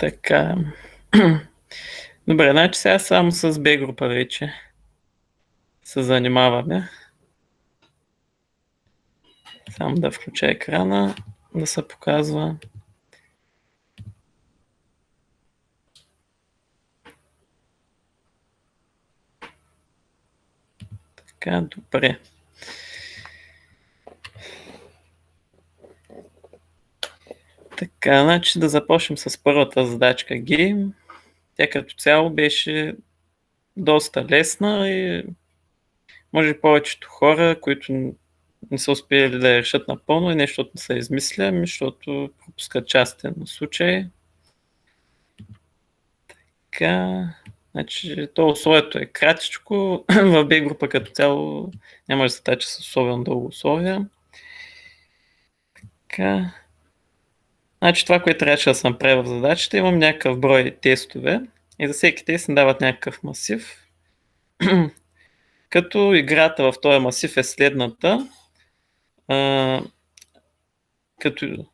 Така. Добре, значи сега само с B група вече се занимаваме. Само да включа екрана, да се показва. Така, добре. Така, значи да започнем с първата задачка Game. Тя като цяло беше доста лесна и може повечето хора, които не са успели да я решат напълно и не защото не са измисля, ами защото пропускат частен случай. Така, значи то условието е кратичко, в B група като цяло няма да се тача с особено дълго условия. Така, значи това, което трябваше да съм направил в задачата, имам някакъв брой тестове и за всеки тест ни дават някакъв масив. Като играта в този масив е следната.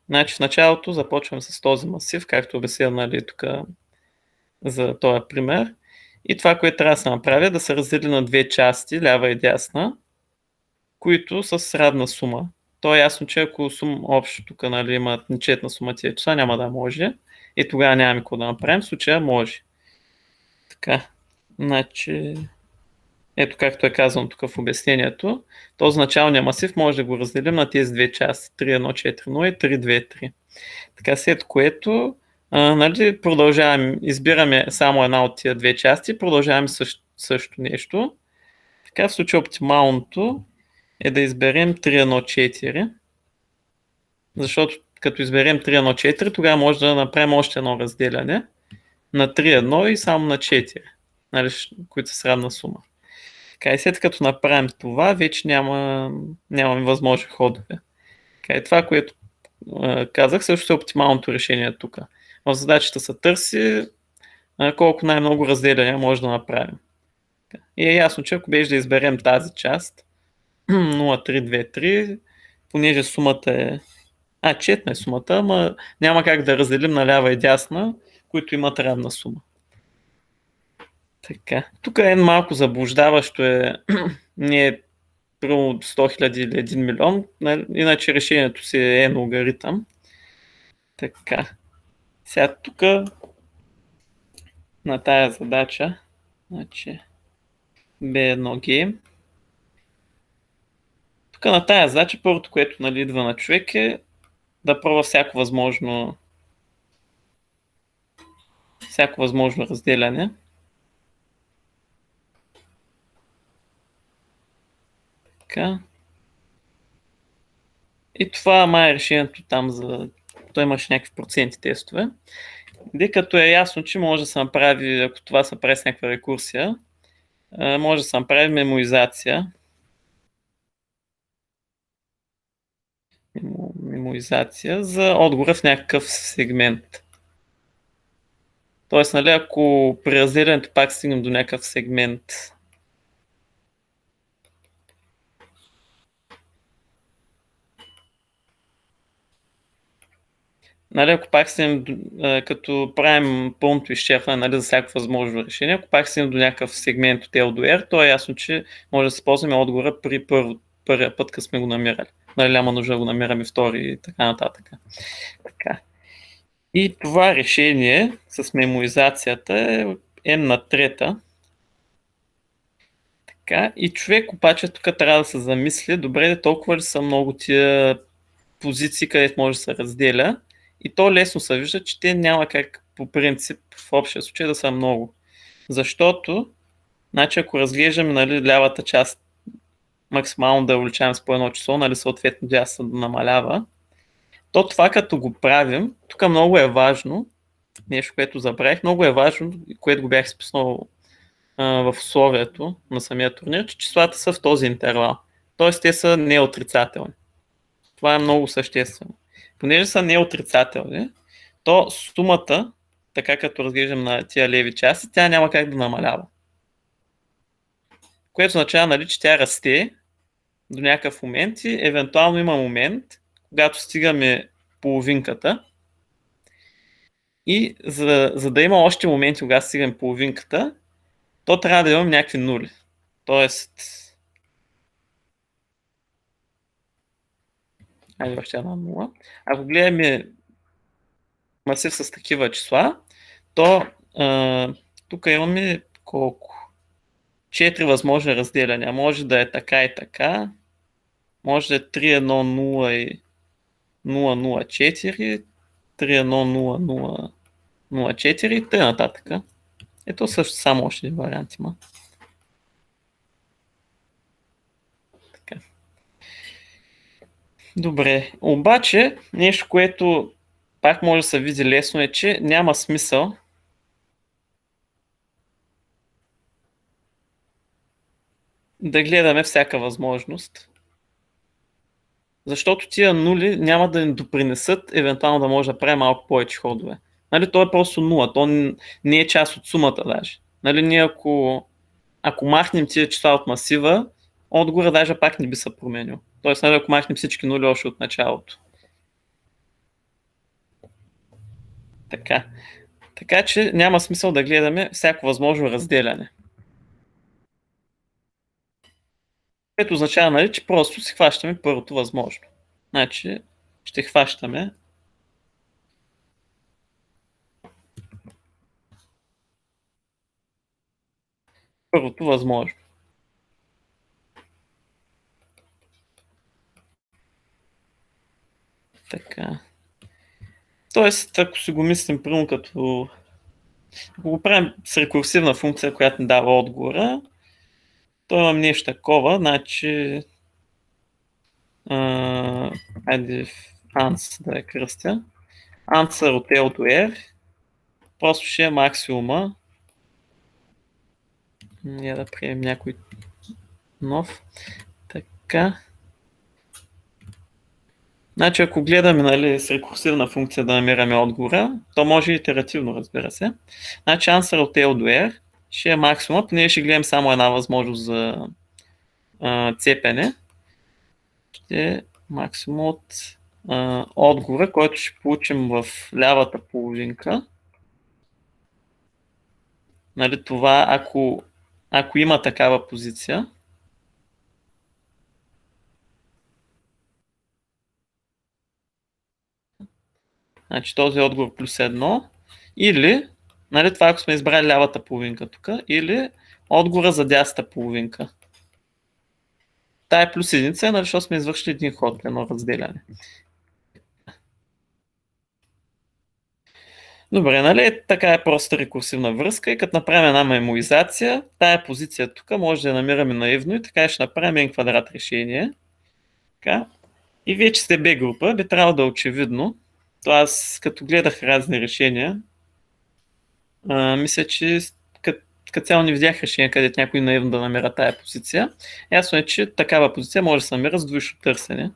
Значи в началото започвам с този масив, както обясня, нали, тук за този пример. И това, което трябва да се направи, е да се раздели на две части, лява и дясна, които са с равна сума. То е ясно, че ако общо тук, нали, имат нечетна сума тия часа, няма да може. И тогава нямаме какво да направим, в случая може. Така, значи, ето както е казано тук в обяснението, този началния масив може да го разделим на тези две части, 3,1,4,0 и 3,2,3. Така, след което нали, продължаваме, избираме само една от тия две части, продължаваме също нещо. Така, в случай оптималното е да изберем 3,1,4, защото като изберем 3,1,4, тогава може да направим още едно разделяне на 3,1 и само на 4, нали, които са с равна сума. Така, и след като направим това, вече нямаме възможни ходове. Така, и това, което казах, също е оптималното решение тук. В задачата се търси колко най-много разделяния може да направим. И е ясно, че ако беше да изберем тази част, 0,323, понеже сумата е... четна е сумата, ама няма как да разделим на лява и дясна, които имат равна сума. Така. Тук е малко заблуждаващо не е примерно 100 000 или 1 милион, иначе решението си е логаритъм. Така. Сега тук на тая задача, значи B1G. Тук на тая задача първото, което, нали, идва на човек, е да пробва всяко възможно разделяне. Така. И това май е решението там за... Той имаше някакви проценти тестове. И като е ясно, че може да се направи, ако това се прави с някаква рекурсия, може да се направи мемоизация. Мемоизация за отговора в някакъв сегмент. Тоест, нали, ако при разделянето пак стигнем до някакъв сегмент, нали, ако пак стигнем, като правим пълното изчерпване, нали, за всяко възможно решение, ако пак стигнем до някакъв сегмент от L до R, то е ясно, че може да се ползваме отговора при първия път, като сме го намирали. Нали, няма нужда да го намираме втори и така нататък. Така. И това решение с мемоизацията е на трета. Така. И човек обаче тук трябва да се замисли, добре, толкова ли са много тия позиции, където може да се разделя. И то лесно се вижда, че те няма как по принцип в общия случай да са много. Защото, значи, ако разглеждаме, нали, лявата част максимално да увеличаваме с по едно число, нали, съответно дясна да намалява, то това като го правим, тук много е важно, нещо, което забравих, много е важно, което го бях изписнал в условието на самия турнир, че числата са в този интервал. Тоест те са неотрицателни. Това е много съществено. Понеже са неотрицателни, то сумата, така като разглеждам на тия леви части, тя няма как да намалява. Което означава, нали, че тя расте до някакъв момент и евентуално има момент, когато стигаме половинката, И за да има още моменти, когато стигнем половинката, то трябва да имам някакви нули. Тоест, айде още една нула. Ако гледаме масив с такива числа, то тук имаме колко? 4 възможни разделяния. Може да е така и така. Може да е 3, 1, 0 и 0, 0, 4, 3, 1, 0, 0, 0, 4 и т.н. Ето също само още един вариант има. Така. Добре, обаче нещо, което пак може да се види лесно е, че няма смисъл да гледаме всяка възможност. Защото тия нули няма да ни допринесат, евентуално да може да правим малко повече ходове. Нали, то е просто нула, то не е част от сумата даже. Нали, ние ако махнем тия числа от масива, отгоре даже пак не би се променил. Тоест, нали, ако махнем всички нули още от началото. Така че няма смисъл да гледаме всяко възможно разделяне. Което означава, нали, че просто си хващаме първото възможно. Значи ще хващаме първото възможно. Така. Тоест, ако си го мислим примерно като... Ако го правим с рекурсивна функция, която ни дава отговора, то имам нещо такова, значи... айде ans да я кръстя. Answer от L до R просто ще е максимума. Ние да приемем някой нов. Така. Значи ако гледаме, нали, с рекурсивна функция да намираме отговора, то може и итеративно, разбира се. Значи answer от L до R ще е максимумът, ние ще гледам само една възможност за цепене. Ще е максимум от отговора, който ще получим в лявата половинка. Нали, това ако има такава позиция. Значи този отговор плюс 1. Или, нали, това ако сме избрали лявата половинка тук, или отговора за дясната половинка. Тая е плюс единица, нали, защото сме извършили един ход, едно разделяне. Добре, нали, така е проста рекурсивна връзка и като направим една меморизация, тая позиция тук може да я намираме наивно и така ще направим един квадрат решение. Така. И вие, че сте Б група, би трябвало да е очевидно. То аз като гледах разни решения, мисля, че като цяло не видях решение, където някой наивно да намира тая позиция. Ясно е, че такава позиция може да се намира с двоично търсене.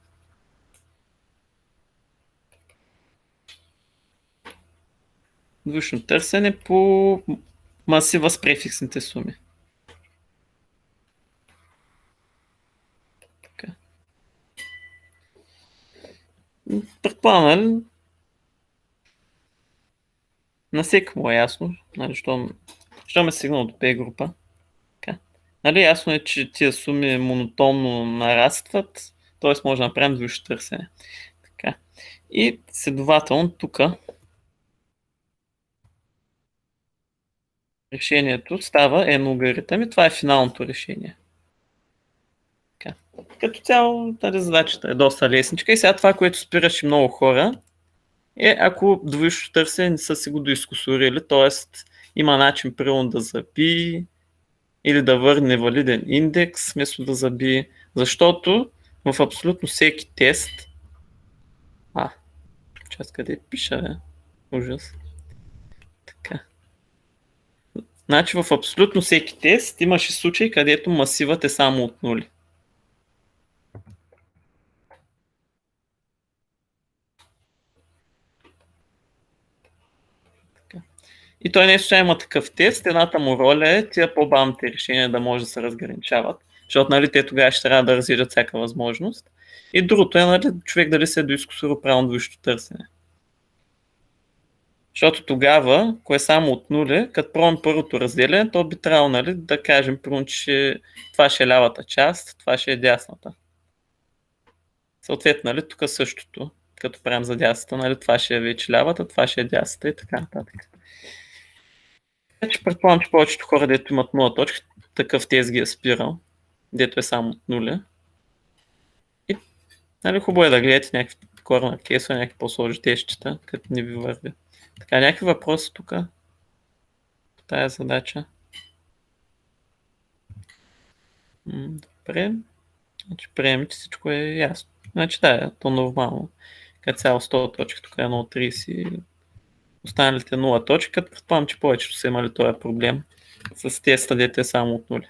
Двоично търсене по масива с префиксните суми. Така. Предполагам, нали? На всеки му е ясно, нали, що ме стигнал до P група. Така. Нали, ясно е, че тия суми монотонно нарастват, т.е. може да направим двоично търсене. Така. И следователно тук решението става n логаритъм и това е финалното решение. Така. Като цяло тази задачата е доста лесничка и сега това, което спираше много хора, е ако двоично търсене не са си го доискусорили, т.е. има начин примерно да заби или да върне валиден индекс вместо да заби, защото в абсолютно всеки тест част къде пиша, бе? Ужас. Така. Значи в абсолютно всеки тест имаше случай, където масивът е само от нули. И той не случайно има такъв тест. Едната му роля е тия по-бавните решения да може да се разграничават, защото, нали, те тогава ще трябва да разглеждат всяка възможност. И другото е, нали, човек дали се е доискусорил правилно двоично търсене. Защото тогава, ако е само от нули, като пробвам първото разделение, то би трябвало, нали, да кажем, примерно, че това ще е лявата част, това ще е дясната. Съответно, нали, тук същото, като правим за дясната, нали, това ще е вече лявата, това ще е дясната и така нататък. Вече предполагам, че повечето хора, дето имат 0 точки, такъв тест ги е спирал, дето е само от нули. И, нали, хубаво е да гледате някакви корнер кейсове, някакви по-сложни тестчета, като не ви върви. Така, някакви въпроси тук по тая задача? Добре. Значи приемем, че всичко е ясно. Значи да, то нормално. Като цяло 100 точки, тук е 1.30 и останалите 0 точки, като предполагам, че повечето са имали този проблем с теста, дето е само от нули.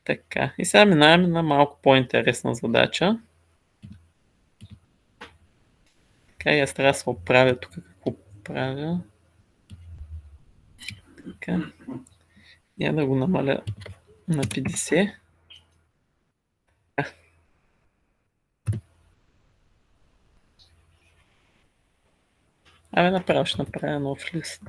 Така, и сега минаваме на малко по-интересна задача. Така, и аз трябва да се оправя тук какво правя. Така, я да го намаля на 50. Абе, направо ще направя нов лист.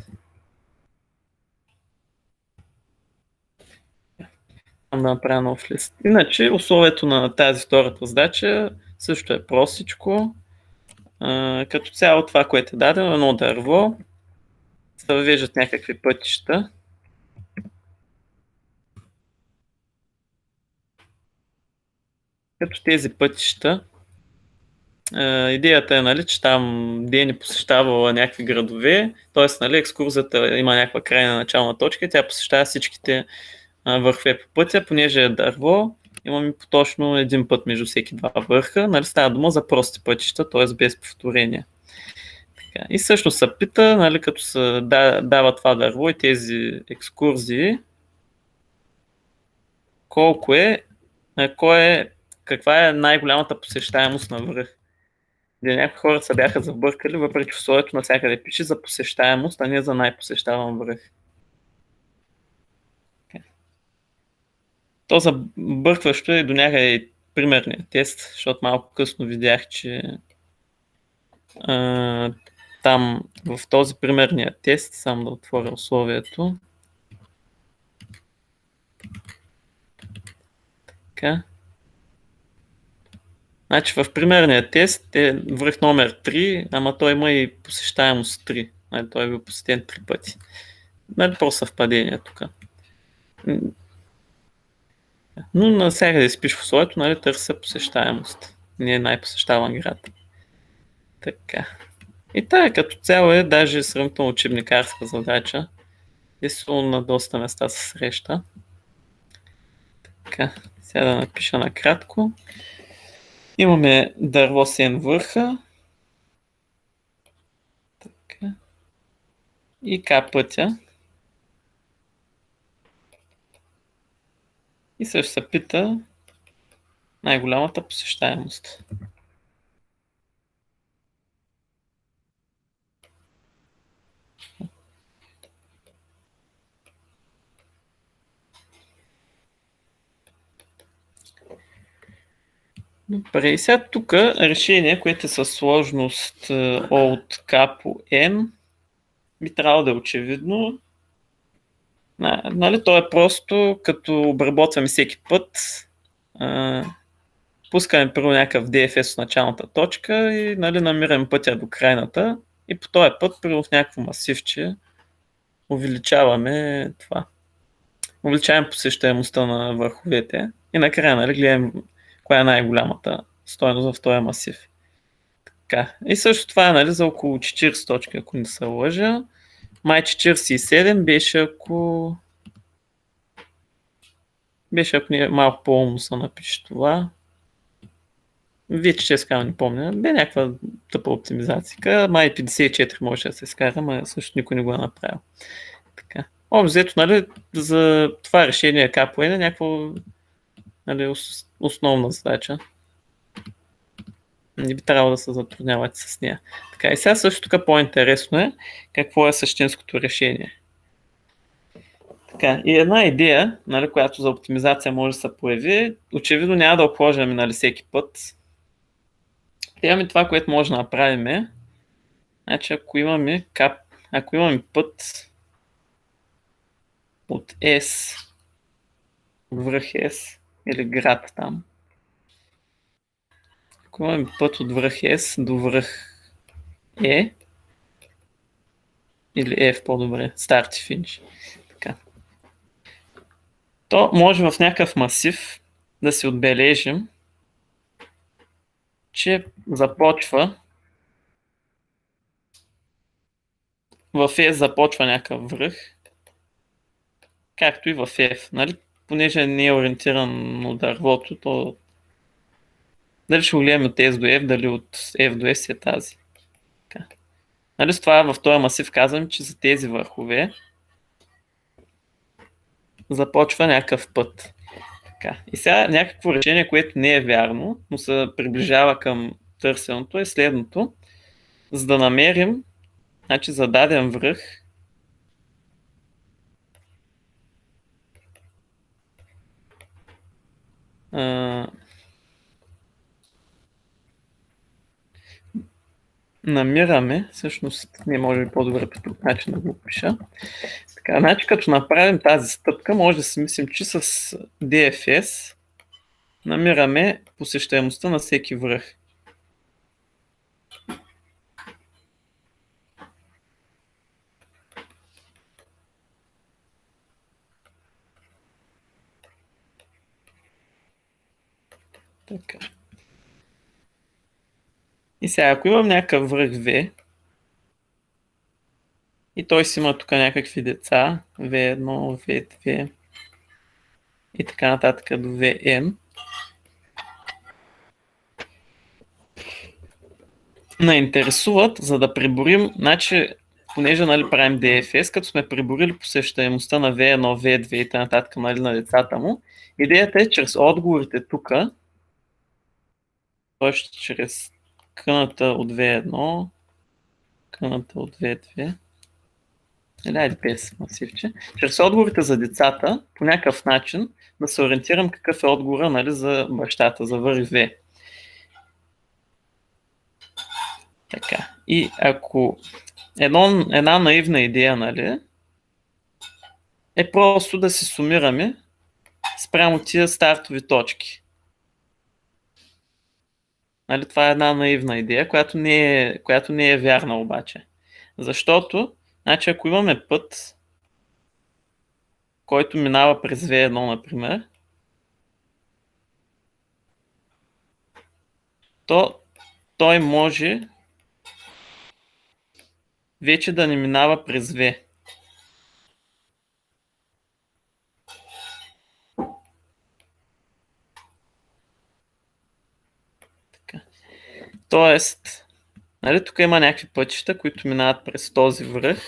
Да направя нов лист. Иначе, условието на тази втората задача също е простичко. Като цяло това, което е дадено, едно дърво, се въвеждат някакви пътища. Като тези пътища, идеята е, нали, че там Дени посещавала някакви градове, т.е. нали, екскурзията има някаква крайна начална точка и тя посещава всичките върхове по пътя, понеже е дърво, имаме точно един път между всеки два върха, нали, става дума за прости пътища, т.е. без повторения. Така. И също се пита, нали, като се дава това дърво и тези екскурзии, каква е най-голямата посещаемост на връх. Де някои хора се бяха забъркали, въпреки че условието навсякъде пише за посещаемост, а не за най-посещаван връх. То забъркващо е до някъде примерния тест, защото малко късно видях, че там в този примерния тест, само да отворя условието. Така. Значи в примерния тест е връх номер 3, ама той има и посещаемост 3. Нали, той е бил посетен 3 пъти. Нали, просто съвпадение тук. Но навсякъде си пише в условието, нали, търся посещаемост. Не е най-посещаван град. Така. И тая като цяло е даже сравнително учебникарска задача. Действително на доста места се среща. Така, сега да напиша накратко. Имаме дърво с N върха. Така. И К пътя. И също се пита най-голямата посещаемост. Добре, и сега тук решение, което е със сложност O от K по N, би трябвало да е очевидно. Нали, то е просто като обработваме всеки път, пускаме първо някакъв DFS от началната точка и нали, намираме пътя до крайната и по този път, първо в някакво масивче, увеличаваме това. Увеличаваме посещаемостта на върховете и накрая нали, гледаме коя е най-голямата стойност в този масив. Така. И също това е нали, за около 40 точки, ако не се лъжа. Май 47 беше ако не малко по-умно се напише това. Вече честно не помня. Бе някаква тъпа оптимизация. Май 54 може да се скара, но също никой не го е направил. Така. Обзето, нали, за това решение КПН е някаква нали, основна задача. Не би трябвало да се затруднявате с нея. Така, и сега също така по-интересно е какво е същинското решение. Така, и една идея, нали, която за оптимизация може да се появи, очевидно няма да обхождаме нали, всеки път. Имаме това, което може да направим Значи ако имаме път от S, от връх S, или град там, ако имаме път от връх S до връх E, или F по-добре, старт и финиш, така, то може в някакъв масив да си отбележим, че започва в S започва някакъв връх, както и в F, нали? Понеже не е ориентирано дървото, то дали ще го гледаме от S до F, дали от F до S е тази. Така. Нали, с това в този масив казвам, че за тези върхове започва някакъв път. Така. И сега някакво решение, което не е вярно, но се приближава към търсеното, е следното. За да намерим, значи за даден връх, намираме, всъщност не може би по-добре по друг начин да го пиша. Така, значи като направим тази стъпка, може да си мислим, че с DFS намираме посещаемостта на всеки връх. Така. И сега, ако имам някакъв връх V и той си има тук някакви деца, V1, V2 и така нататък до Vn, ме интересуват, за да преборим, значи, понеже нали, правим DFS, като сме преборили посещаемостта на V1, V2 и т.н. Нали, на децата му, идеята е чрез отговорите тук, т.е. чрез къната от V1, къната от V2, или айде без масивче, чрез отговорите за децата, по някакъв начин да се ориентирам какъв е отговора нали, за бащата, за върх V. Така. И ако една наивна идея, нали, е просто да си сумираме спрямо тия стартови точки. Нали, това е една наивна идея, която не е вярна обаче. Защото, значи, ако имаме път, който минава през V1, например, то той може вече да не минава през V. Така. Тоест, нали, тук има някакви пътища, които минават през този връх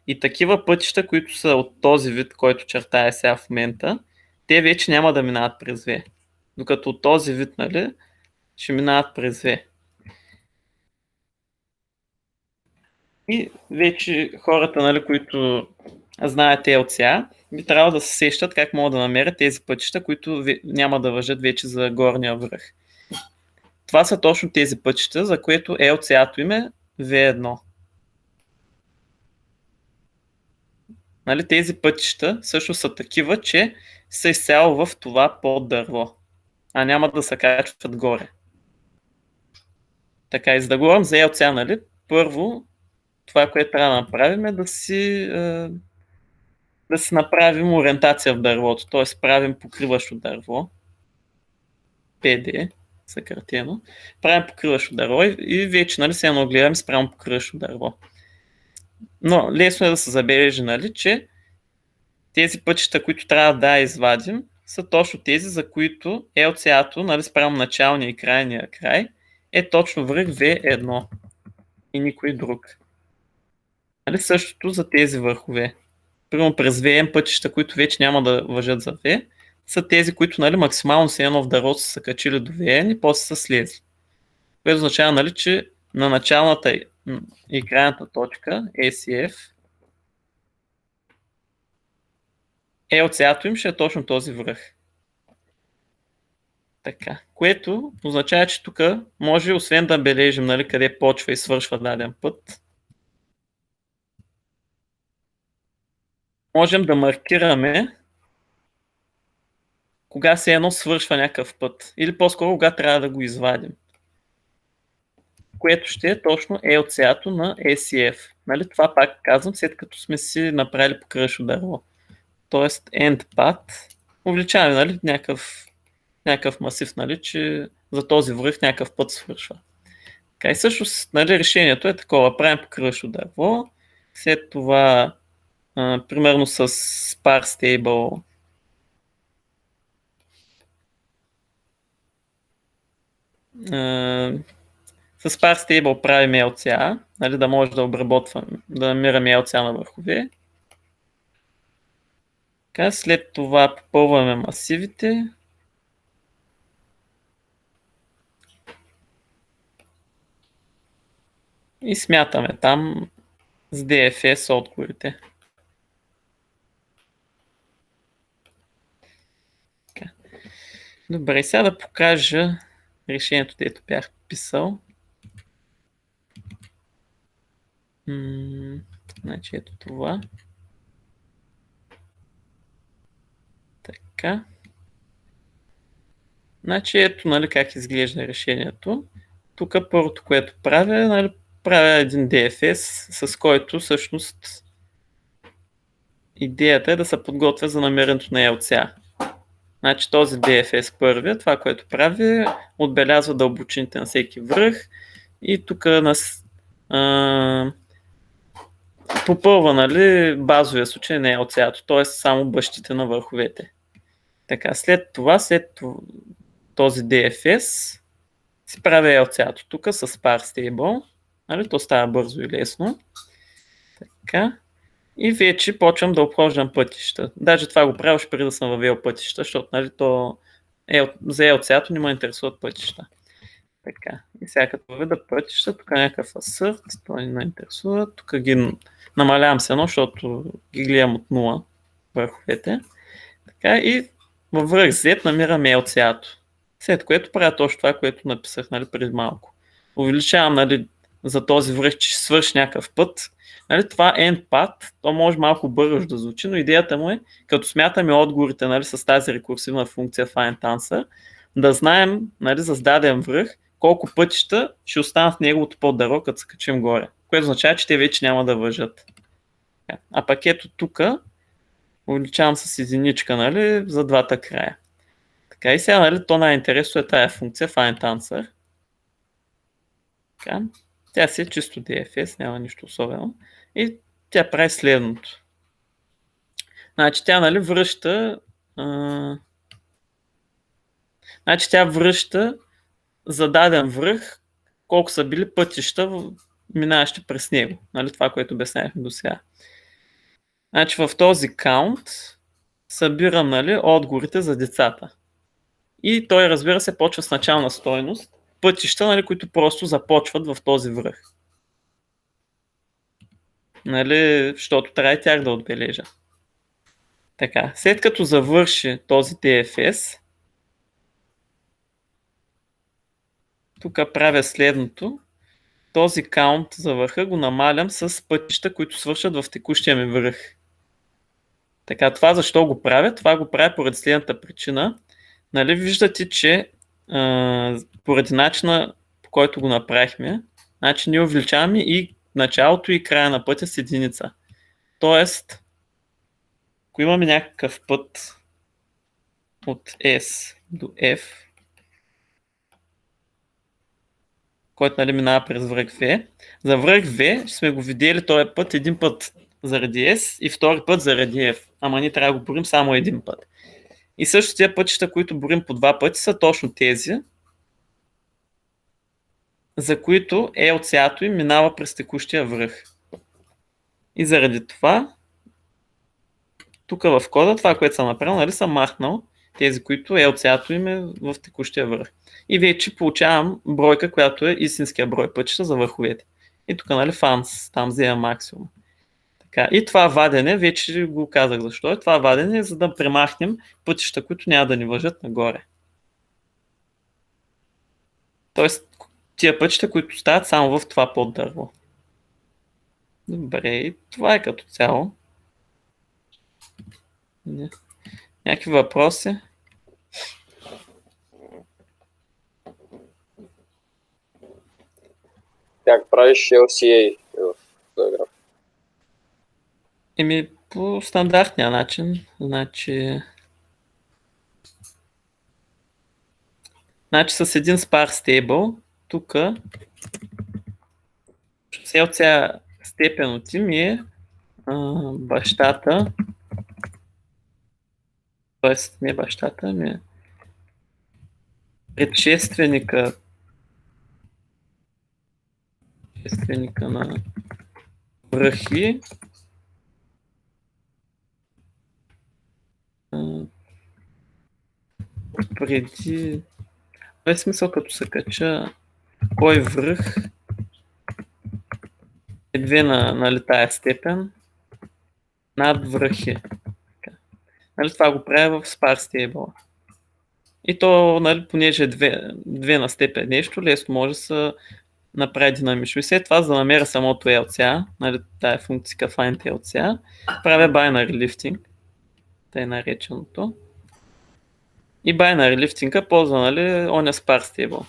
и такива пътища, които са от този вид, който чертая сега в момента, те вече няма да минават през V. Докато от този вид, нали, ще минават през V. И вече хората, нали, които знаят LCA, би трябвало да се сещат как могат да намерят тези пътища, които няма да важат вече за горния връх. Това са точно тези пътища, за което LCA-то им е V1. Нали, тези пътища също са такива, че са изцяло в това поддърво, а няма да се качват горе. Така, и за да говорим за LCA, нали, първо това, което трябва да направим е да си направим ориентация в дървото, т.е. правим покриващо дърво, PD, съкратено, правим покриващо дърво и вече нали, се гледаме спрямо покриващо дърво. Но лесно е да се забележи, нали, че тези пътища, които трябва да извадим, са точно тези, за които LCA-то, нали, спрямо началния и крайния край, е точно връх V1 и никой друг. Нали, същото за тези върхове. Примерно през VM пътища, които вече няма да важат за V, са тези, които нали, максимално се едно в дървото са качили до VN и после са слезли. Което означава, нали, че на началната и крайната точка SEF LCA-то им ще е точно този връх. Така, което означава, че тук може освен да бележим нали, къде почва и свършва даден път, можем да маркираме кога се едно свършва някакъв път. Или по-скоро кога трябва да го извадим. Което ще е точно LCA-то на SEF. Нали? Това пак казвам, след като сме си направили покръващо дърво. Тоест endpath увеличаваме, нали, някакъв масив, нали, че за този връх някакъв път свършва. Така и също, нали, решението е такова. Правим покръващо дърво, след това примерно с sparse table с sparse table правим LCA, нали, да може да обработваме, да намираме LCA на върхове. Така, след това попълваме масивите. И смятаме там с DFS отговорите. Така. Добре, сега да покажа решението, дето бях писал. Значи ето това. Така. Значи ето, нали, как изглежда решението. Тук първото, което правя, нали, правя един DFS, с който всъщност идеята е да се подготвя за намирането на LCA. Значи този DFS първия, това, което прави, отбелязва дълбочините на всеки връх и тук попълва, нали, базовия случай на LCA-то, т.е. само бъщите на върховете. Така, след този DFS си правя LCA-то тук с Sparse Table, нали, то става бързо и лесно. Така. И вече почвам да обхождам пътища. Даже това го правя преди да съм въвел пътища, защото, нали, за LCA-то не ме интересуват пътища. Така. И сега като въведа пътища, тук някакъв асърт, това не ме интересува. Тук ги намалявам се едно, защото ги гледам от 0 върховете. Така, и във връх Z намирам LCA-то. След което правя точно това, което написах, нали, преди малко. Увеличавам, нали, за този връх, че ще свърши някакъв път. Нали, това endpath, то може малко бързо да звучи, но идеята му е, като смятаме отговорите, нали, с тази рекурсивна функция findAnswer, да знаем, нали, за даден връх колко пътища ще останат в неговото поддърво, като се качим горе. Което означава, че те вече няма да въжат. А пак ето тук увеличавам с единичка, нали, за двата края. Така и сега, нали, то най-интересно е тая функция findAnswer. Така. Тя си е чисто DFS, няма нищо особено. И тя прави следното. Значи тя, нали, връща значи тя връща за даден връх колко са били пътища, минаващи през него. Нали, това, което обяснявахме до сега. Значи в този каунт събирам, нали, отговорите за децата. И той, разбира се, почва с начална стойност пътища, нали, които просто започват в този връх. Нали, защото трябва и тях да отбележа. Така, след като завърши този DFS, тук правя следното. Този каунт за върха го намалям с пътища, които свършат в текущия ми връх. Така, това защо го правя? Това го правя поради следната причина. Нали, виждате, че поради начина, по който го направихме, значи ние увеличаваме и началото и края на пътя с единица. Тоест, ако имаме някакъв път от S до F, който, нали, минава през връх V, за връх V ще сме го видели този път един път заради S и втори път заради F. Ама ние трябва да го борим само един път. И също тези пътища, които борим по два пъти, са точно тези, за които LCA-то им минава през текущия връх. И заради това, тук в кода, това, което съм направил, нали, съм махнал тези, които LCA-то им е в текущия връх. И вече получавам бройка, която е истинския брой пътища за върховете. И тук, нали, fans, там взема максимум. Така, и това вадене, вече го казах защо е. Това вадене е за да премахнем пътища, които няма да ни въжат нагоре. Тоест, тия пътища, които стават само в това поддърво. Добре, и това е като цяло. Някакви въпроси? Как правиш LCA в този граф? По стандартния начин. Значи с един spar stable, тук цялата степен от им е бащата, т.е. не бащата, ами предшественика на връхи преди... Това е смисъл, като се кача кой връх е 2 на тая степен над връхи. Нали, това го правя в spar stable. И то, нали, понеже е 2 на степен нещо, лесно може да се направи динамично. И след това, за да намеря самото LCA, нали, тая функция find LCA, правя binary lifting, тъй нареченото. И binary lifting ползва, нали, оня spar stable.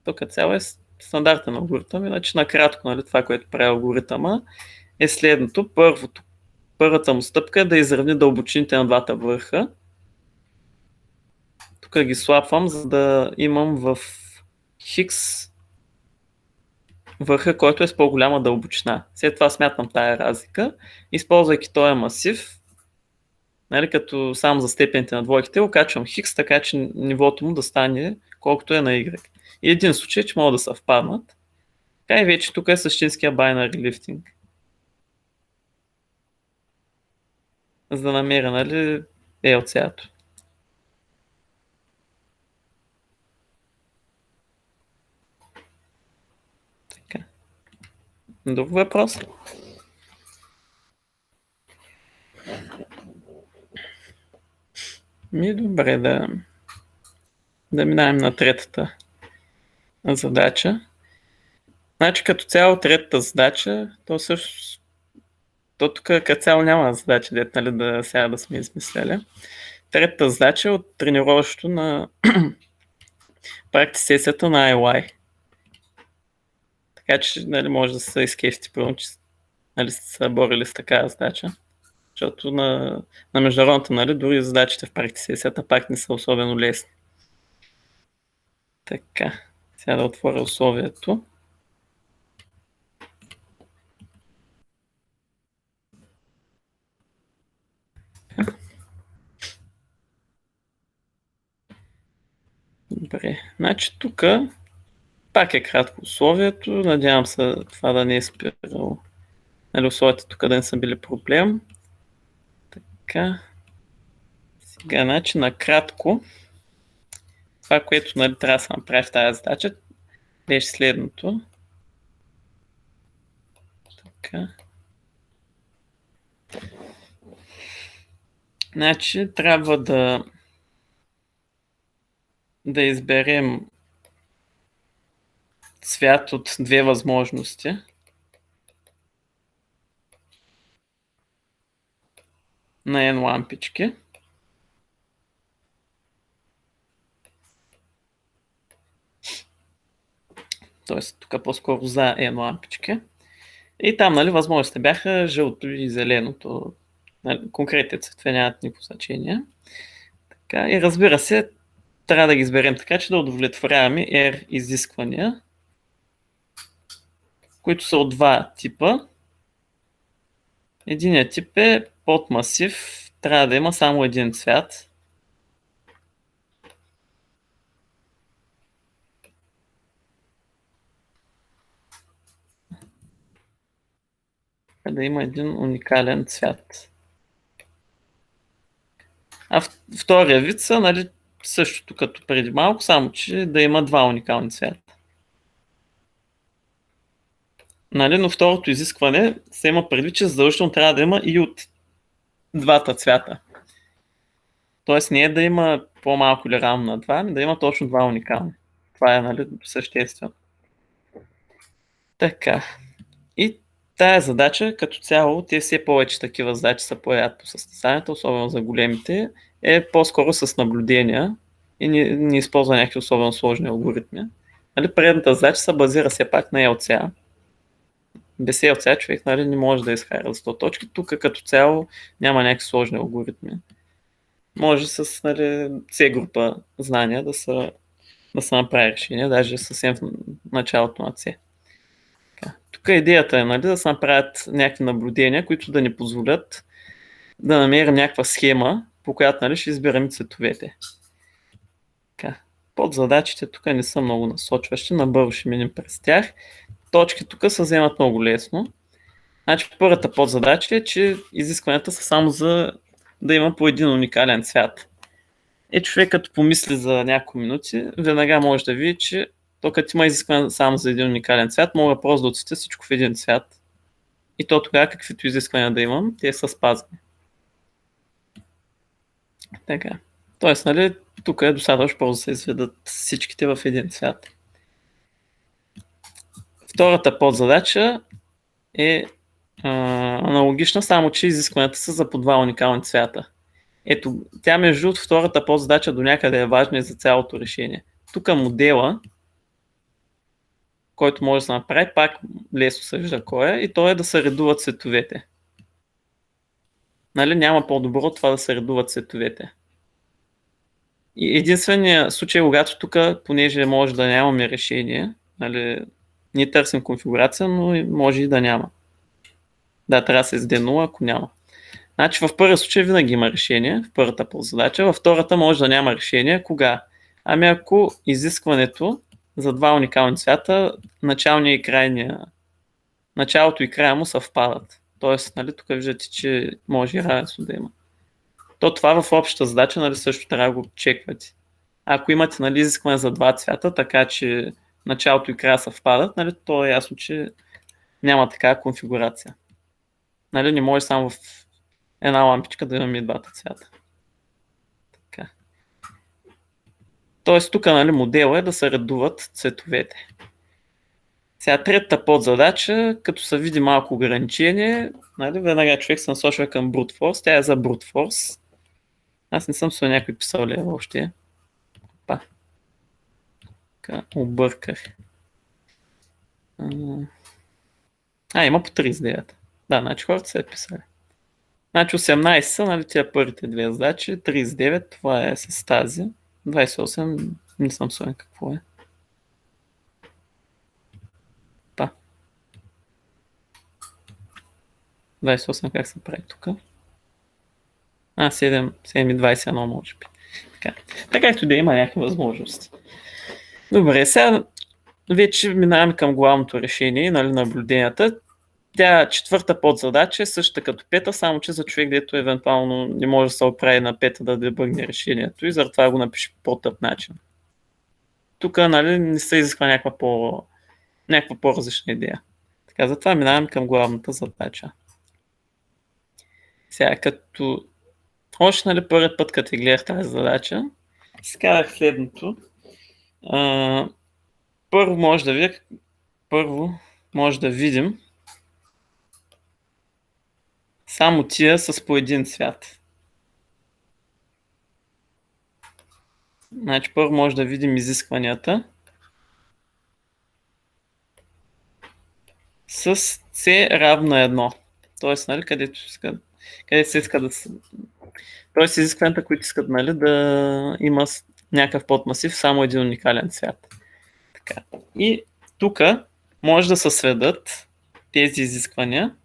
Тук цяло е стандартен алгоритъм, иначе накратко, нали, това, което прави алгоритъма, е следното. Първата му стъпка е да изравни дълбочините на двата върха. Тук ги слапвам, за да имам в хикс върха, който е с по-голяма дълбочина. След това смятам тая разлика, използвайки този масив, нали, като само за степените на двойките, го качвам хикс, така че нивото му да стане колкото е на y. И един случай, че могат да съвпаднат. Така и вече тук е същинския binary lifting. За да намеря, нали, LCA-то. Така. Друг въпрос? Добре, да минаем на третата задача. Значи като цяло третата задача, то тук като цяло няма задача, нали, да сега да сме измисляли. Третата задача е от тренировъчето на практик-сесията на IY. Така че, нали, може да се изкефти, първо, че, нали, сте се борили с такава задача. Защото на международната, нали, дори задачите в практик-сесията пак не са особено лесни. Така, сега да отворя условието. Добре, значи тук пак е кратко условието, надявам се това да не е спирало, нали, условията тук да не са били проблем. Така, сега, значи накратко, това, което, нали, трябва да се направи в тази задача, беше следното. Така. Значи трябва да изберем цвят от две възможности. На n лампички. Тоест тук по-скоро за n лампички. И там, нали, възможностите бяха жълто и зеленото. Нали, конкретните цветове нямат никакво значение. Така, и разбира се, трябва да ги изберем така, че да удовлетворяваме R изисквания, които са от два типа. Единият тип е подмасив, трябва да има само един цвят. Да има един уникален цвят. А втория вид са, нали, същото като преди малко, само че да има два уникални цвята. Нали, но второто изискване се има предвид, че задължително трябва да има и от двата цвята. Тоест не е да има по-малко или равно на два, ами да има точно два уникални. Това е, нали, съществено. Така. И тая задача, като цяло, те все повече такива задачи се появяват по състезанията, особено за големите, е по-скоро с наблюдения и не използва някакви особено сложни алгоритми. Нали, предната задача се базира все пак на LCA. Без LCA човек, нали, не може да изкара за 100 точки. Тук като цяло няма някакви сложни алгоритми. Може с, нали, C група знания да се направи решение, даже съвсем в началото на C. Тук идеята е, нали, да се направят някакви наблюдения, които да ни позволят да намерим някаква схема, по която, нали, ще избираме цветовете. Под задачите тук не са много насочващи, набързо ще минем през тях. Точки тук се вземат много лесно. Значи първата подзадача е, че изискванията са само за да има по един уникален цвят. Човек като помисли за няколко минути, веднага може да види, че то като има изискване само за един уникален цвят, мога просто да отцветя всичко в един цвят. И то тогава каквито изисквания да имам, те са спазвани. Така. Тоест, нали, тук е достатъчно просто да се изведат всичките в един цвят. Втората подзадача е аналогична, само че изискванията са за по два уникални цвята. Ето, тя между другото втората подзадача до някъде е важна и за цялото решение. Тук модела, който може да се направи, пак лесно се вижда кой е, и то е да се редуват цветовете. Нали, няма по-добро това да се редуват цветовете. И единственият случай, когато тук, понеже може да нямаме решение, нали, ние търсим конфигурация, но може и да няма. Да, трябва да се издаде 0, ако няма. Значи в първия случай винаги има решение, в първата подзадача, във втората може да няма решение. Кога? Ами ако изискването за два уникални цвята, началото и края му съвпадат. Тоест, нали, тук виждате, че може и равенство да има. То това в общата задача, нали, също трябва да го чеквате. Ако имате, нали, изискване за два цвята, така че началото и края съвпадат, нали, то е ясно, че няма такава конфигурация. Нали, не може само в една лампичка да имаме и двата цвята. Така. Тоест тук, нали, модела е да се редуват цветовете. Сега третата подзадача, като се види малко ограничение, нали, веднага човек се насочва към Brute Force. Тя е за Brute Force. Аз не съм с някой писал ли въобще. Обърках. Има по 39. Да, значи хората се е писали. Значи 18 са, нали, тия първите две задачи, 39, това е с тази, 28, не съм сигурен какво е. 28 как се прави тук? 7 и 21 може би. Така както да има някакви възможности. Добре, сега вече минаваме към главното решение, нали, наблюденията. Тя четвърта подзадача е същата като пета, само че за човек, дето евентуално не може да се оправи на пета да дебъгне решението и затова го напише по тъп начин. Тук, нали, не се изисква някаква по-различна идея. Така, затова минаваме към главната задача. Сега, като още, нали, първият път, като гледах тази задача, си казах следното. Първо може да видим само тия с по един цвят. Значи първо може да видим изискванията с C равно 1. Тоест, нали, където се иска да се... Тоест изискванията, които искат, нали, да има някакъв подмасив, само един уникален цвят. Така. И тук може да се сведат тези изисквания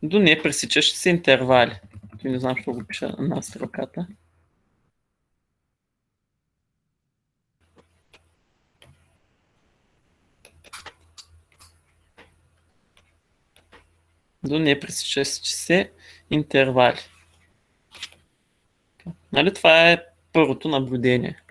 до непресичащи се интервали. Не знам, що го пиша на строката. До непресичащи се интервали. Нали, това е първото наблюдение.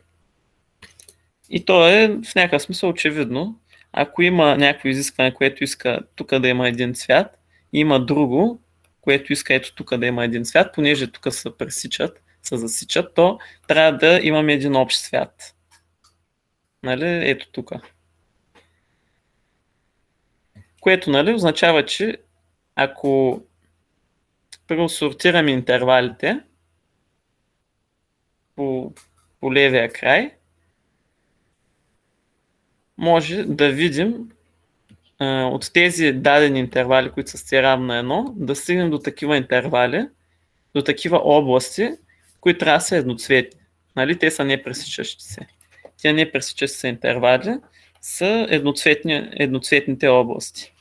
И то е в някакъв смисъл очевидно. Ако има някакво изискване, което иска тук да има един цвят, и има друго, което иска ето тук да има един цвят, понеже тук се засичат, то трябва да имаме един общ цвят. Нали, ето тук. Което, нали, означава, че ако просортираме интервалите по левия край, може да видим от тези дадени интервали, които са с c равно на 1, да стигнем до такива интервали, до такива области, които трябва да са едноцветни. Нали? Те са непресичащи се. Тия непресичащи се интервали са едноцветните области.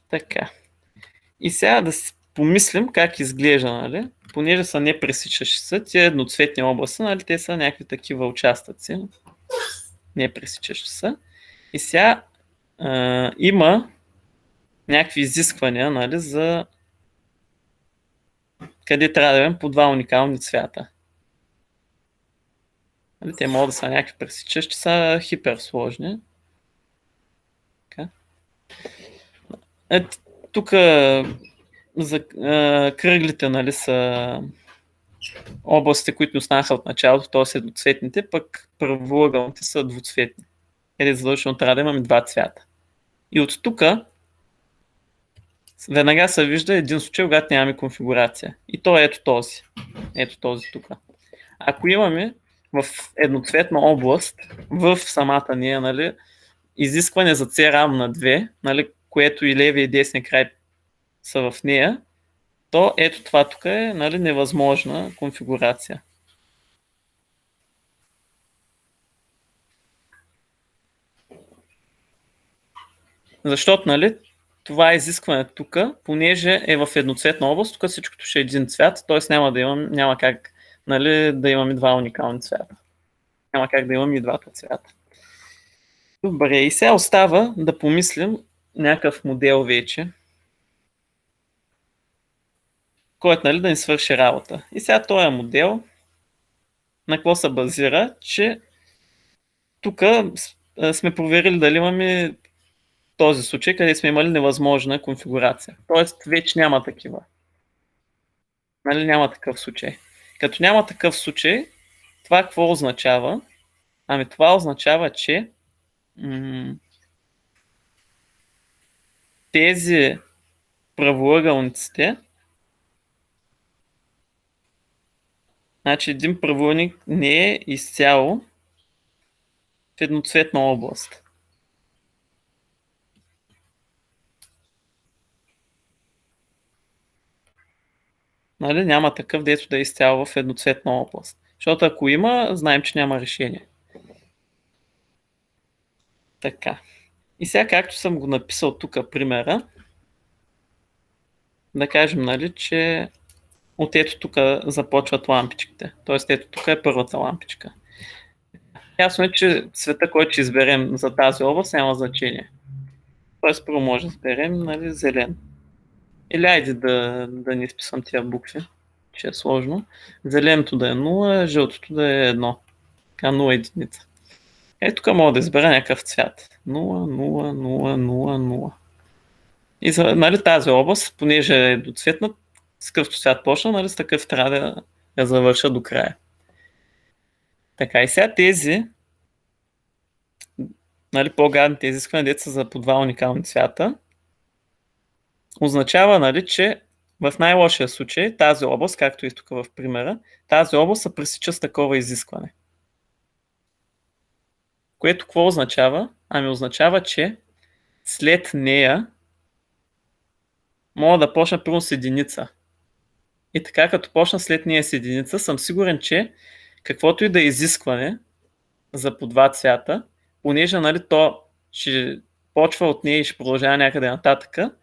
Така. И сега да си помислим как изглежда, нали? Понеже са непресичащи се, тия едноцветни области, нали? Те са някакви такива участъци. Непресичащи са. И сега има някакви изисквания, нали, за къде трябва да имаме по два уникални цвята. Нали, те могат да са някакви пресичащи, са хиперсложни. Тук за кръглите, нали, са областите, които ни останаха от началото, т.е. едноцветните, пък правоъгълните са двуцветни. Задължително трябва да имаме два цвята. И от тук веднага се вижда един случай, когато нямаме конфигурация. И то е ето този. Ето този тук. Ако имаме в едноцветна област, в самата нея, нали, изискване за c равно на 2, нали, което и левия и десния край са в нея, то ето това тук е, нали, невъзможна конфигурация. Защото, нали, това изискване тук, понеже е в едноцветна област, тук всичкото ще е един цвят, т.е. няма как, нали, да имаме два уникални цвята. Няма как да имаме и двата цвята. Добре, и сега остава да помислим някакъв модел вече, който, нали, да ни свърши работа. И сега този модел на какво се базира, че тук сме проверили дали имаме този случай, къде сме имали невъзможна конфигурация. Тоест вече няма такива. Нали, няма такъв случай. Като няма такъв случай, това какво означава? Ами това означава, че тези правоъгълниците, значи един правоъгълник не е изцяло в едноцветна област. Нали, няма такъв, дето да е изцяло в едноцветна област. Защото ако има, знаем, че няма решение. Така. И сега, както съм го написал тук примера, да кажем, нали, че от ето тук започват лампичките. Тоест ето тук е първата лампичка. Ясно е, че цвета, който ще изберем за тази област, няма значение. Тоест първо може да изберем, нали, зелен. Или айде да не изписвам тия букви, че е сложно. Зеленото да е 0, жълтото да е 1. Така 0 единица. Ето тук мога да избера някакъв цвят. 0, 0, 0, 0, 0. И за, нали, тази област, понеже е доцветна, с какъвто цвят почна, нали, с такъв трябва да я завърша до края. Така, и сега тези, нали, по-гадните изисквания, деца са за по два уникални цвята, означава, нали, че в най-лошия случай тази област, както и тук в примера, тази област се пресича с такова изискване. Което какво означава? Ами означава, че след нея мога да почна първо с единица. И така, като почна след нея с единица, съм сигурен, че каквото и да е изискване за по два цвята, понеже, нали, то ще почва от нея и ще продължава някъде нататъка,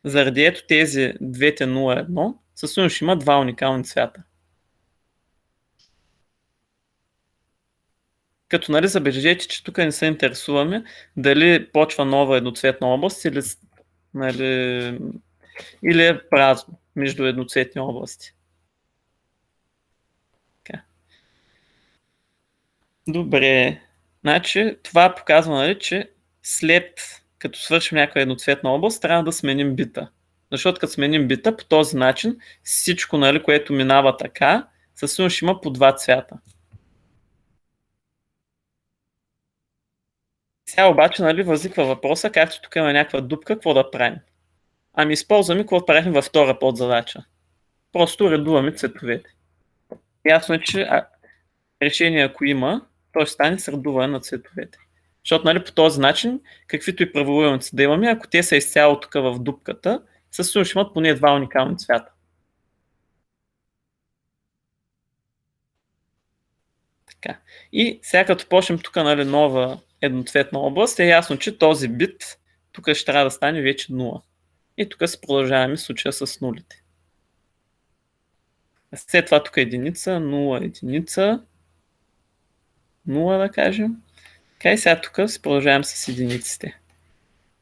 заради ето тези двете 0,1, със сигурно ще има два уникални цвята. Като, нали, забележете, че тук не се интересуваме дали почва нова едноцветна област или, нали, или е празно между едноцветни области. Така. Добре. Значи това показва, нали, че след като свършим някаква едноцветна област, трябва да сменим бита. Защото като сменим бита по този начин, всичко, нали, което минава така, със сигурност ще има по два цвята. Сега обаче, нали, възниква въпроса, както тук има някаква дупка, какво да правим? Ами използваме какво правихме във втора подзадача. Просто редуваме цветовете. Ясно е, че решение ако има, то ще стане с редуване на цветовете. Защото, нали, по този начин, каквито и правоъгълници да имаме, ако те са изцяло тук в дупката, със сигурност ще имат поне два уникални цвята. Така. И сега като почнем тук, нали, нова едноцветна област, е ясно, че този бит тук ще трябва да стане вече 0. И тук се продължаваме случая с нулите. След това тук единица, 0, единица, 0 да кажем. Така и сега тук се продължаваме с единиците.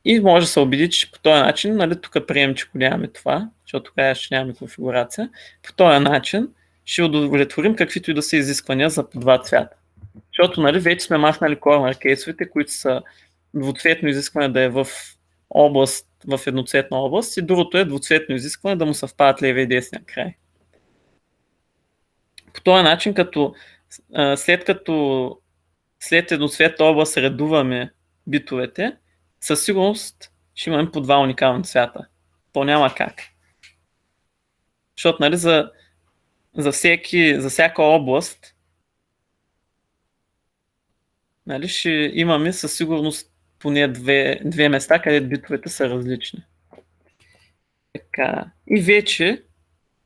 И може да се убеди, че по този начин, нали, тук приемем, че нямаме това, защото тогава ще нямаме конфигурация. По този начин ще удовлетворим каквито и да са изисквания за по два цвята. Защото, нали, вече сме махнали corner кейсовете, които са двуцветно изискване да е в област, в едноцветна област, и другото е двуцветно изискване да му съвпадат левия и десния край. По този начин, след едноцветна област редуваме битовете, със сигурност ще имаме по два уникални цвята. То няма как. Защото, нали, за всяка област, нали, ще имаме със сигурност поне две места, където битовете са различни. Така. И вече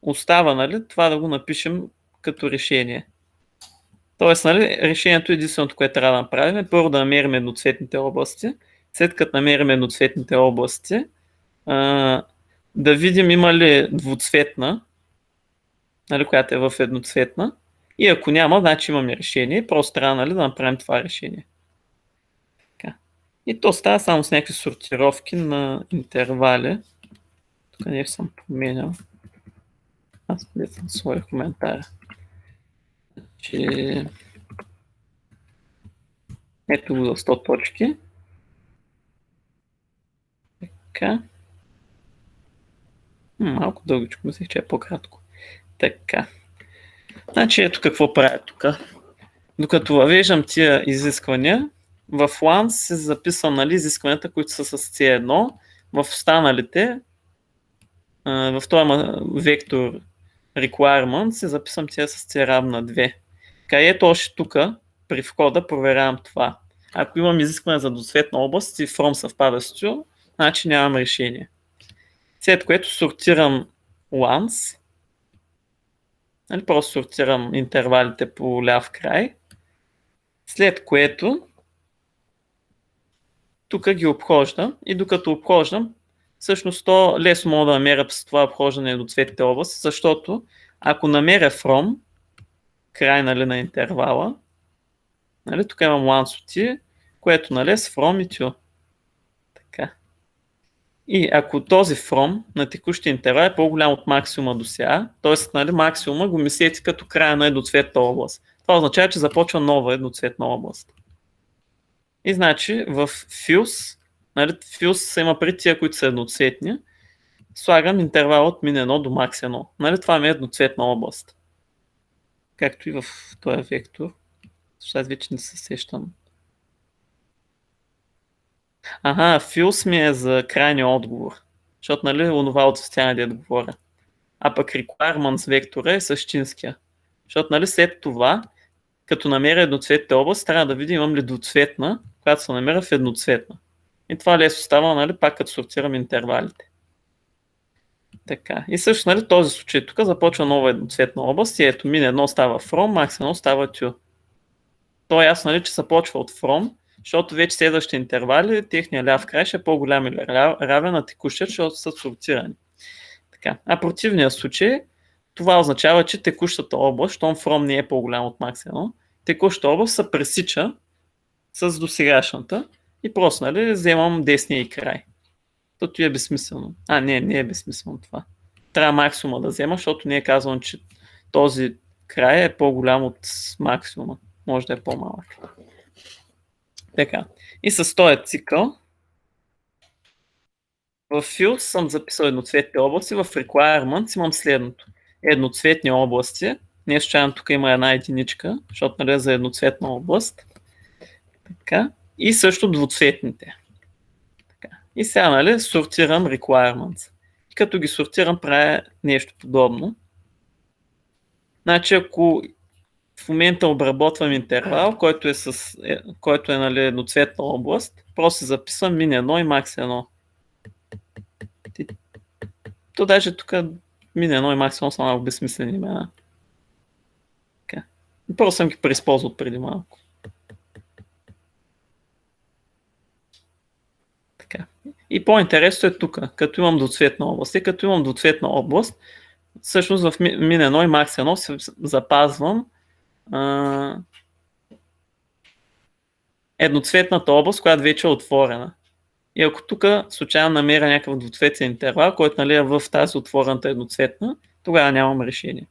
остава, нали, това да го напишем като решение. Тоест, нали, решението е единственото, което трябва да направим, е първо да намерим едноцветните области. След като намерим едноцветните области, да видим има ли двуцветна, нали, която е в едноцветна. И ако няма, значи имаме решение. Просто трябва, нали, да направим това решение. Така. И то става само с някакви сортировки на интервали. Тук не съм променял. Аз съм своя коментар. Че... Ето го за 100 точки. Така. Малко дългичко, мислех, че е по-кратко. Така. Значи ето какво правя тук. Докато въвеждам тия изисквания, в LAN се записвам, нали, изискванията, които са с C1, в останалите, в този вектор requirement се записвам тия с C равна 2. Където още тук при входа проверявам това. Ако имам изискване за двуцветна област и from съвпадащи, значи нямам решение. След което сортирам once, нали, просто сортирам интервалите по ляв край, след което тук ги обхождам и докато обхождам, всъщност то лесно мога да намеря с това обхождане до цветните области, защото ако намеря from, край, нали, на интервала, нали, тук имам once от t, което, нали, е с from и to. Така. И ако този from на текущия интервал е по-голям от максимума до сега, т.е. нали, максимума го мислете като края на едноцветна област. Това означава, че започва нова едноцветна област. И значи в fuse, нали, fuse има при тия, които са едноцветни, слагам интервал от min 1 до max 1. Нали, това ми е едноцветна област. Както и в този вектор. Защото аз вече не се сещам. Fuse ми е за крайния отговор. Защото, нали, онова отсъстяване да говоря. А пък requirements вектора е същинския. Защото, нали, след това, като намеря едноцветната област, трябва да видим имам ли двуцветна, която се намеря в едноцветна. И това лесно става, нали, пак като сортирам интервалите. Така. И също, нали, този случай тук започва нова едноцветна област и ето min 1 става from, max 1 става to. То е ясно, нали, че започва от from, защото вече следващите интервали, техния ляв край ще е по-голям или равен на текущия, защото са сортирани. Така. А противният случай, това означава, че текущата област, щом from не е по-голям от max 1, текущата област се пресича с досегашната и просто, нали, вземам десния и край. Тото е безсмислено. Не е безсмислено това. Трябва максимума да взема, защото не е казано, че този край е по-голям от максимума. Може да е по-малък. Така. И с този цикъл В Fields съм записал едноцветни области, в Requirements имам следното. Едноцветни области. Не случайно тук има една единичка, защото нали е за едноцветна област. Така. И също двуцветните. Така. И сега нали сортирам Requirements. И като ги сортирам правя нещо подобно. Значи ако в момента обработвам интервал, който е нали, едноцветна област, просто записвам min 1 и max 1. То даже тук min 1 и max 1 са малко безсмислени имена. Така. Просто съм ги преизползвал преди малко. Така. И по-интересно е тук, като имам двуцветна област. И като имам двуцветна област, всъщност в min 1 и max 1 се запазвам едноцветната област, която вече е отворена. И ако тук случайно намеря някакъв двуцветен интервал, който нали, е в тази отворената едноцветна, тогава нямам решение.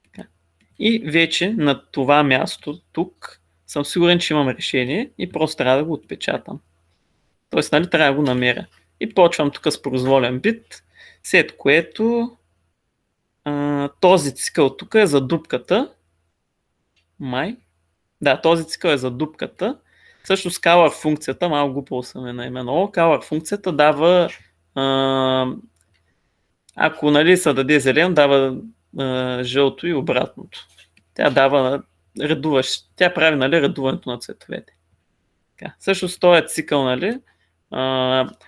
Така. И вече на това място тук съм сигурен, че имам решение и просто трябва да го отпечатам. Тоест, нали, трябва да го намеря. И почвам тук с произволен бит, след което този цикъл тук е за дупката. Да, този цикъл е за дупката. Също scalar функцията, малко глупо съм е наименувал, scalar функцията дава, ако нали се даде зелено, дава жълто и обратното. Тя дава тя прави нали, редуването на цветовете. Така. Също с този цикъл нали,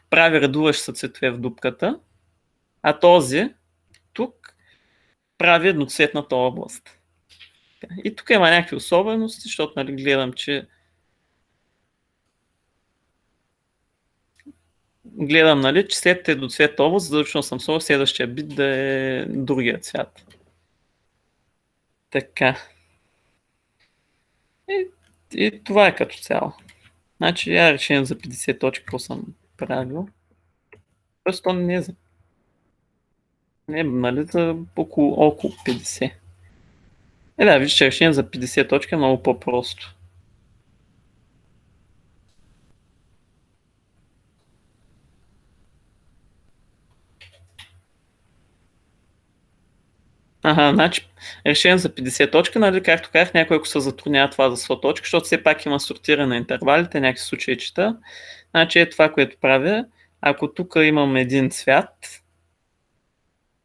прави редуващи се цветове в дупката, а този тук прави едноцветната област. И тук има някакви особености, защото нали, гледам, че нали, че след едноцветна област, задължително съм сложил следващия бит да е другия цвят. Така. И това е като цяло. Значи, я решение за 50 точки, какво съм правил. Тоест, то не е за... Не, нали, за около 50. Да, виж, че решение за 50 точки е много по-просто. Значи решение за 50 точки, нали, както казах, някой ако се затруднява това за 100 точки, защото все пак има сортиране на интервалите, някакви случаи чета. Значи е това, което правя. Ако тук имам един цвят,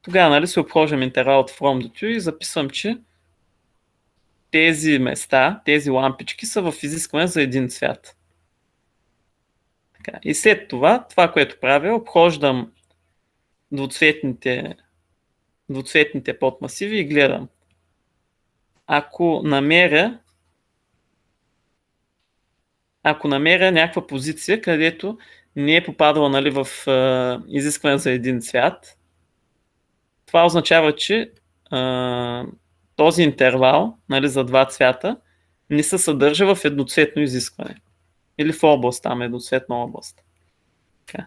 тогава нали, се обхождам интервал от from до to и записвам, че тези места, тези лампички са в изискване за един цвят. Така. И след това, което правя, обхождам двуцветните подмасиви и гледам. Ако намеря някаква позиция, където не е попадала нали, в изискване за един цвят, това означава, че този интервал нали, за два цвята не се съдържа в едноцветно изискване. Или в област, там едноцветна област. Така.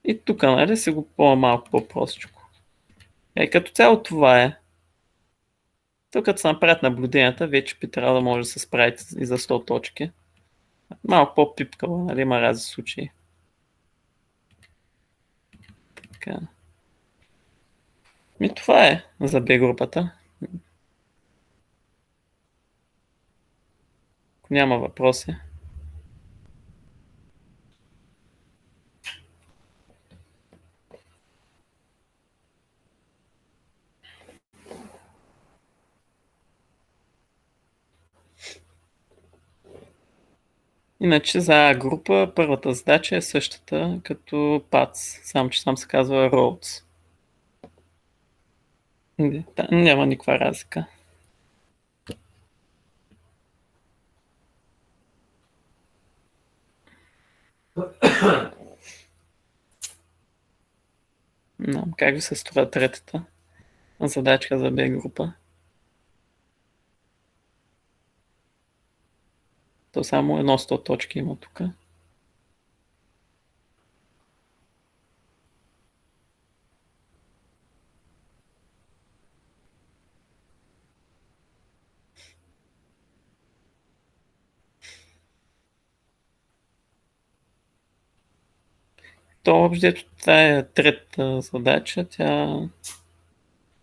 И тук нали, си го малко по-простичко. Като цяло това е. Тук като се направят наблюденията, вече би трябвало да може да се справите и за 100 точки. Малко по-пипкаво, нали, има разни случаи. Така. И това е за B групата. Ако няма въпроси. Иначе за А група първата задача е същата като Paths, само че там се казва Roads. Няма никаква разлика. Как ви се струва третата задачка за B група? То само едно 100 точки има тук. То общо това е третата задача.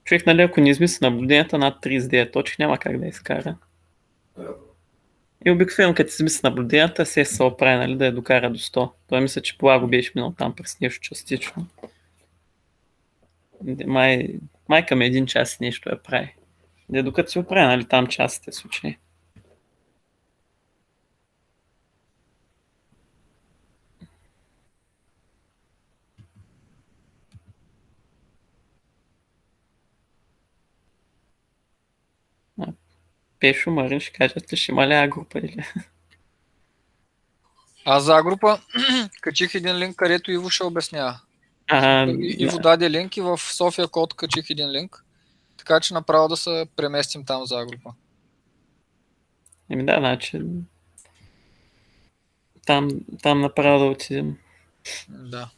Човек, нали, ако не измисли наблюденията над 39 точки, няма как да изкара. И обикновено, като измисли наблюденията, се оправи, нали, да я докара до 100. Той мисля, че Благо беше минал там през нещо частично. Май към 1 час нещо я прави. Докато се оправи, нали, там частите случаи. Пешо, Марин ще кажат ли, ще има ли А-група или? Аз за група качих един линк, където Иво ще обяснява. Иво даде линк и в София код качих един линк, така че направо да се преместим там за група. Да, значи там направо да отидем. Да.